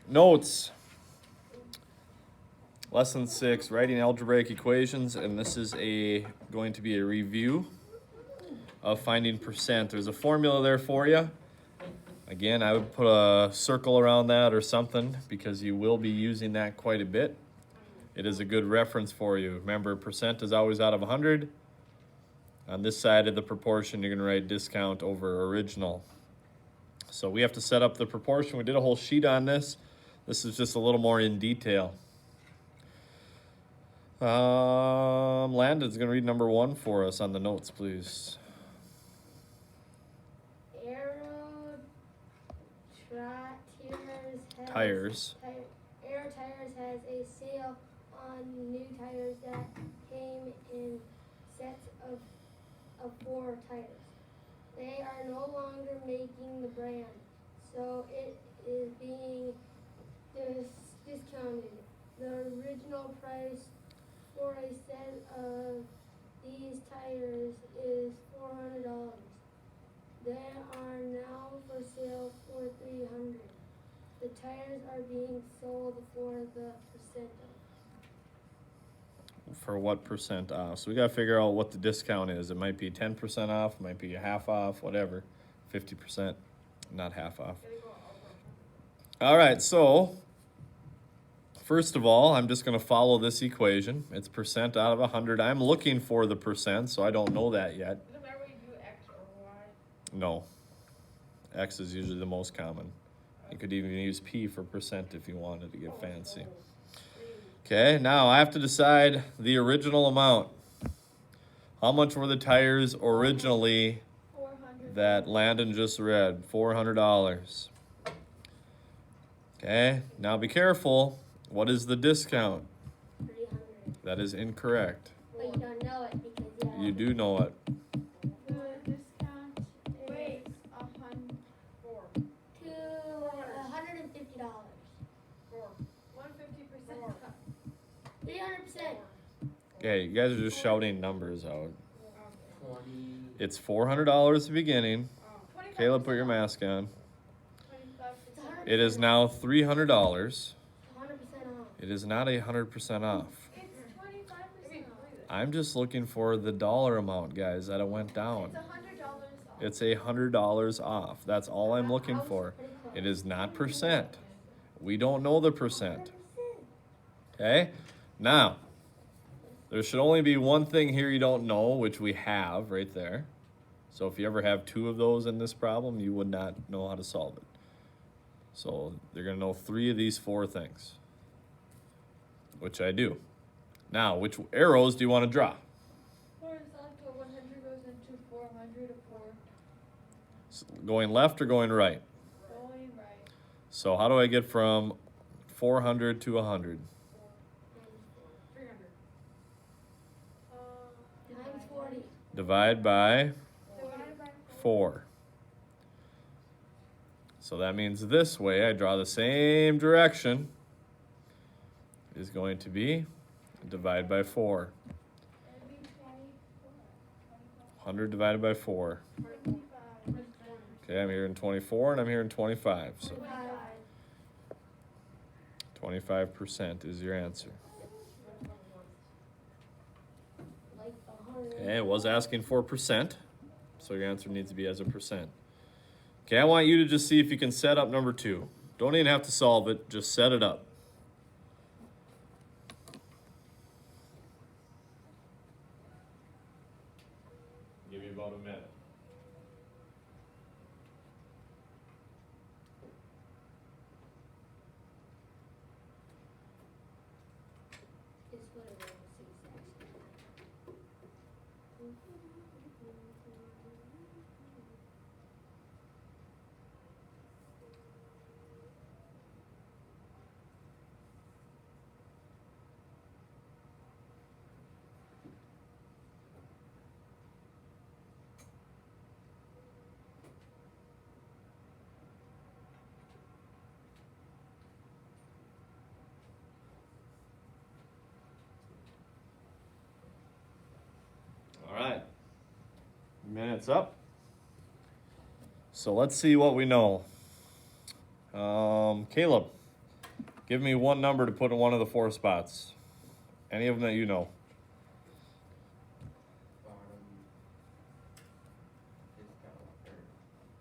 Notes. Lesson 6, writing algebraic equations, and this is going to be a review of finding percent. There's a formula there for you. Again, I would put a circle around that or something because you will be using that quite a bit. It is a good reference for you. Remember, percent is always out of 100. On this side of the proportion, you're going to write discount over original. So we have to set up the proportion. We did a whole sheet on this. This is just a little more in detail. Landon's going to read number 1 for us on the notes, please. Aero Tires has a sale on new tires that came in sets of 4 tires. They are no longer making the brand, so it is being discounted. The original price for a set of these tires is $400. They are now for sale for $300. The tires are being sold for the percent off. For what percent off? So we got to figure out what the discount is. It might be 10% off, it might be a half off, whatever. 50%, not half off. All right, so first of all, I'm just going to follow this equation. It's percent out of 100. I'm looking for the percent, so I don't know that yet. Does it matter whether you do X or Y? No. X is usually the most common. You could even use P for percent if you wanted to get fancy. Okay, now I have to decide the original amount. How much were the tires originally that Landon just read? $400. Okay, now be careful. What is the discount? $300. That is incorrect. But you don't know it because You do know it. The discount is to $150. for 150%. 300%. Okay, you guys are just shouting numbers out. It's $400 at the beginning. Caleb, put your mask on. It is now $300. 100% off. It is not 100% off. It's 25%. I'm just looking for the dollar amount, guys, that it went down. It's $100 off. It's $100 off. That's all I'm looking for. It is not percent. We don't know the percent. Okay? Now, there should only be one thing here you don't know, which we have right there. So if you ever have 2 of those in this problem, you would not know how to solve it. So you're going to know 3 of these 4 things, which I do. Now, which arrows do you want to draw? Horizontal 100 goes into 400 or 4. Going left or going right? Going right. So how do I get from 400 to 100? 300. Times 40. Divide by Divided by 4. So that means this way, I draw the same direction, is going to be divide by 4. 100 divided by 4. Okay, I'm here in 24 and I'm here in 25. So 25% is your answer. Okay, it was asking for percent, so your answer needs to be as a percent. Okay, I want you to just see if you can set up number 2. Don't even have to solve it, just set it up. Give you about a minute. Is what it was exactly. All right. Minutes up. So let's see what we know. Caleb, Give me one number to put in one of the 4 spots. Any of them that you know. Bottom discount,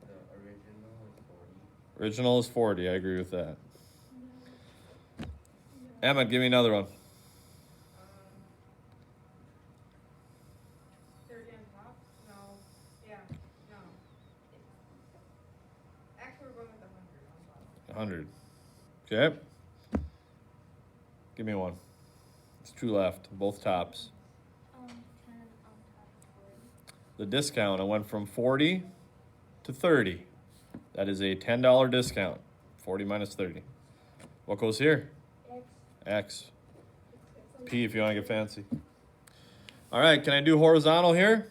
or the original is 40. Original is 40. I agree with that. Emmett, give me another one. 30 on top? No. Yeah. No. Actually, we're going with 100 on top. 100. Okay. Give me one. It's 2 left, both tops. 10 on top of 40. The discount, I went from 40 to 30. That is a $10 discount. 40 minus 30. What goes here? X. X. P if you want to get fancy. All right, can I do horizontal here?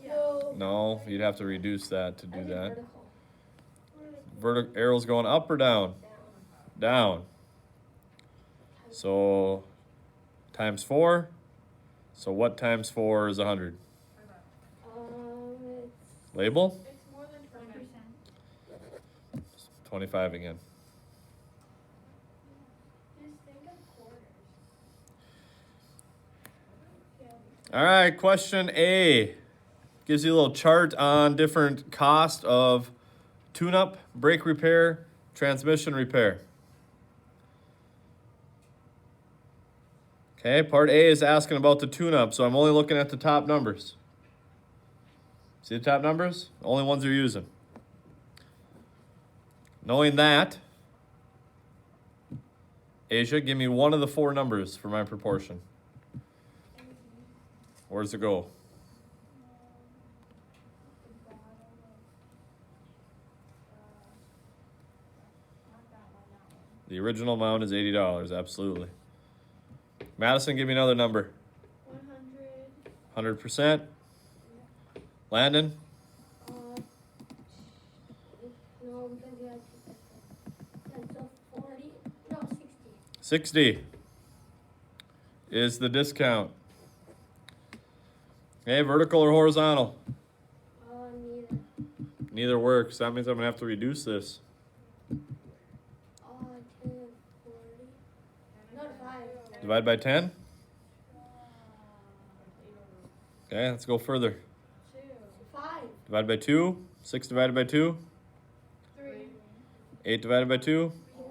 No. No, you'd have to reduce that to I do did that. vertical. Arrows going up or down? Down. Down. So times 4. So what times 4 is 100? It's Label? It's more than 20%. 25 again. Just think of quarters. All right, question A. Gives you a little chart on different cost of tune-up, brake repair, transmission repair. Okay, part A is asking about the tune-up, so I'm only looking at the top numbers. See the top numbers? Only ones you're using. Knowing that, Asia, give me one of the 4 numbers for my proportion. Where does it go? The original amount is $80, absolutely. Madison, give me another number. 100. 100%. Landon? No, because you have to. That's a 40. No, 60. 60 is the discount. Okay, vertical or horizontal? Neither. Neither works. That means I'm gonna have to reduce this. 10, 40. Not 5. Divide by 10. Okay, let's go further. 2. 5. Divide by 2. 6 divided by 2. 3. 8 divided by 2. 4.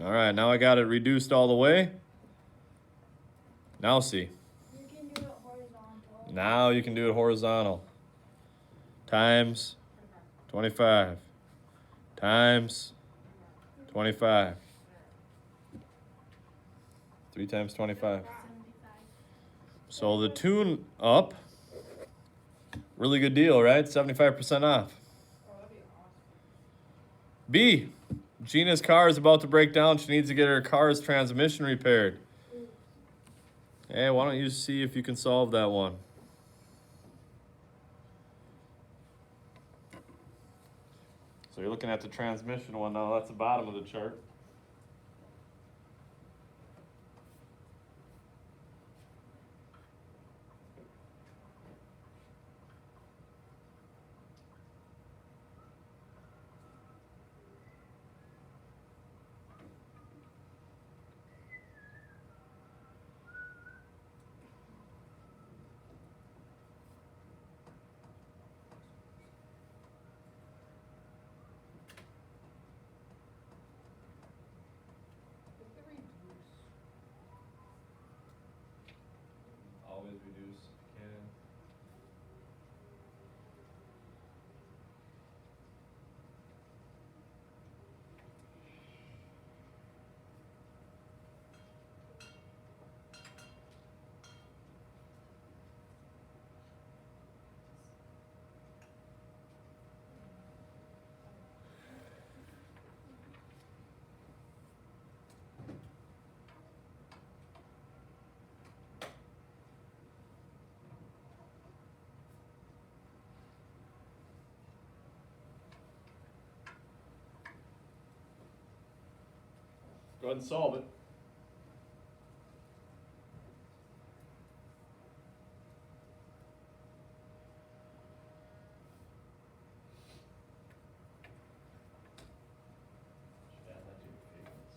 All right, now I got it reduced all the way. Now see. You can do it horizontal. Now you can do it horizontal. Times 25. Times 25. 3 times 25. 75. So the tune up, really good deal, right? 75% off. Oh, that'd be awesome. B, Gina's car is about to break down. She needs to get her car's transmission repaired. Hey, why don't you see if you can solve that one? So you're looking at the transmission one now. That's the bottom of the chart. Always reduce if you can. Go ahead and solve it. Should add that to your favorites.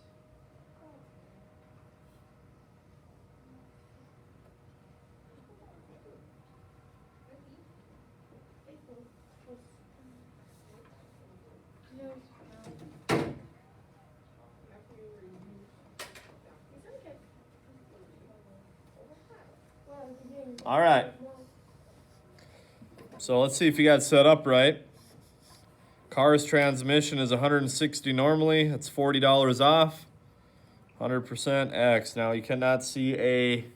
All right. So let's see if you got set up right. Car's transmission is 160 normally. That's $40 off. 100% X. Now you cannot see a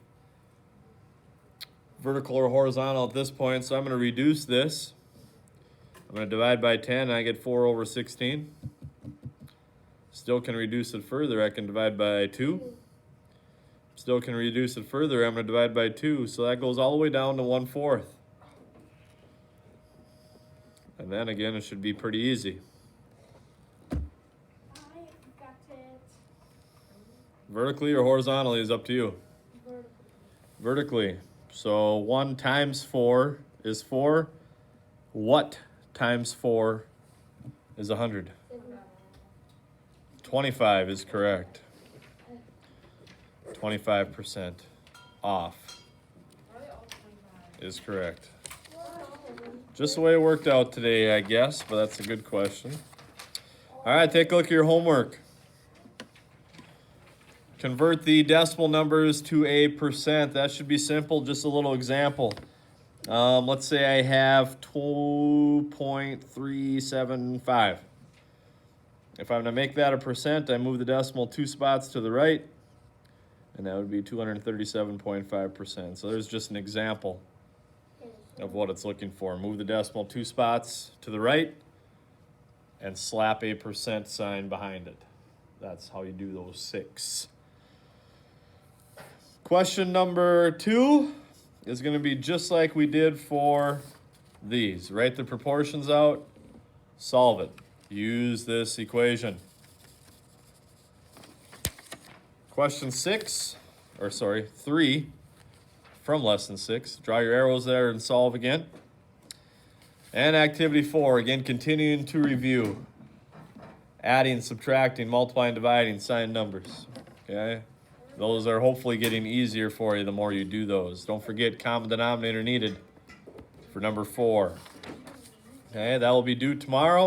vertical or horizontal at this point, so I'm going to reduce this. I'm going to divide by 10 and I get 4 over 16. Still can reduce it further. I can divide by 2. Still can reduce it further. I'm going to divide by 2. So that goes all the way down to 1/4. And then again, it should be pretty easy. I got it. Vertically or horizontally is up to you. Vertical. Vertically. So 1 times 4 is 4. What times 4 is 100? 25 is correct. 25% off is correct. Just the way it worked out today, I guess, but that's a good question. All right, take a look at your homework. Convert the decimal numbers to a percent. That should be simple, just a little example. Let's say I have 2.375. If I'm gonna make that a percent, I move the decimal 2 spots to the right, and that would be 237.5%. So there's just an example of what it's looking for. Move the decimal 2 spots to the right and slap a percent sign behind it. That's how you do those 6. Question number 2 is going to be just like we did for these. Write the proportions out, solve it. Use this equation. Question 3 from lesson 6. Draw your arrows there and solve again. And activity 4, again, continuing to review. Adding, subtracting, multiplying, dividing, sign numbers. Okay? Those are hopefully getting easier for you the more you do those. Don't forget common denominator needed for number 4. Okay, that will be due tomorrow.